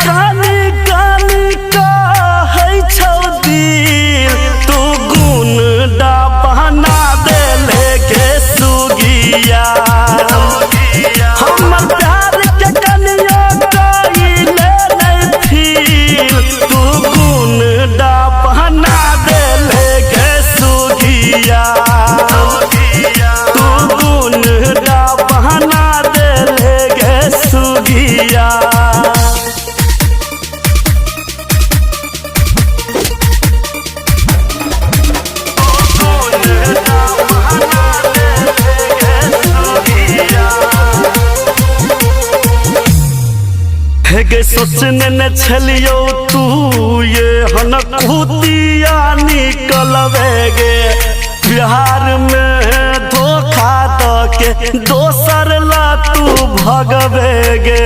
कानी कानी कहै छौ दिल तू गुण डा बहना देले के सुगिया हमर प्यार के कनिया कइले नहीं फील तू गुण डा बहना देले के सुगिया तू गुण डा बहना देले के सुगिया सोचने न छलियो तू ये हन कुतिया निकलवे गे बिहार में धोखा द के दोसर ला तू भगवे गे।